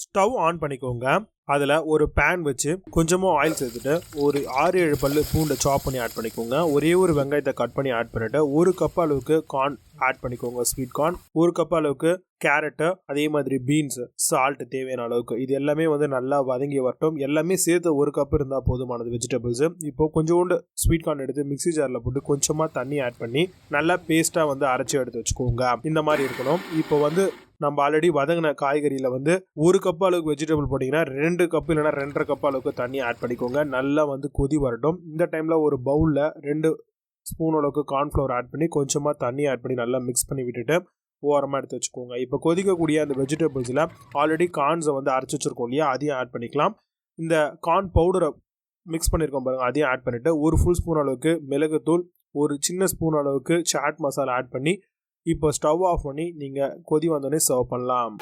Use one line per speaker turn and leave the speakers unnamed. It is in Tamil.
ஸ்டவ் ஆன் பண்ணிக்கோங்க. அதில் ஒரு பேன் வச்சு கொஞ்சமாக ஆயில் சேர்த்துட்டு ஒரு 6-7 பல்லு பூண்டை சாப் பண்ணி ஆட் பண்ணிக்கோங்க. ஒரே ஒரு வெங்காயத்தை கட் பண்ணி ஆட் பண்ணிவிட்டு 1 கப் அளவுக்கு கார்ன் ஆட் பண்ணிக்கோங்க. ஸ்வீட் கார்ன் 1 கப் அளவுக்கு, கேரட்டு, அதே மாதிரி பீன்ஸ், சால்ட் தேவையான அளவுக்கு. இது எல்லாமே நல்லா வதங்கி வரட்டும். எல்லாமே சேர்த்து 1 கப் இருந்தால் போதுமானது வெஜிடபிள்ஸு. இப்போ கொஞ்சோண்டு ஸ்வீட் கார்ன் எடுத்து மிக்ஸி ஜாரில் போட்டு கொஞ்சமாக தண்ணி ஆட் பண்ணி நல்லா பேஸ்ட்டாக அரைச்சி எடுத்து வச்சுக்கோங்க. இந்த மாதிரி இருக்கணும். இப்போ நம்ம ஆல்ரெடி வதங்கின காய்கறியில் 1 கப் அளவுக்கு வெஜிடபிள் போட்டிங்கன்னா 2 கப் இல்லைனா 2.5 கப் அளவுக்கு தண்ணி ஆட் பண்ணிக்கோங்க. நல்லா கொதி வரட்டும். இந்த டைமில் ஒரு பவுலில் 2 ஸ்பூன் அளவுக்கு கார்ன்ஃப்ளவர் ஆட் பண்ணி கொஞ்சமாக தண்ணி ஆட் பண்ணி நல்லா மிக்ஸ் பண்ணி விட்டுட்டு ஓரமாக எடுத்து வச்சுக்கோங்க. இப்போ கொதிக்கக்கூடிய அந்த வெஜிடபிள்ஸில் ஆல்ரெடி கார்ன்ஸை அரைச்சி வச்சுருக்கோம் இல்லையா, அதையும் ஆட் பண்ணிக்கலாம். இந்த கார்ன் பவுடரை மிக்ஸ் பண்ணியிருக்கோம் பாருங்கள், அதையும் ஆட் பண்ணிவிட்டு 1 ஃபுல் ஸ்பூன் அளவுக்கு மிளகுத்தூள், ஒரு சின்ன ஸ்பூன் அளவுக்கு சாட் மசாலா ஆட் பண்ணி இப்போ ஸ்டவ் ஆஃப் பண்ணி நீங்கள் கொதி வந்தோடனே சர்வ் பண்ணலாம்.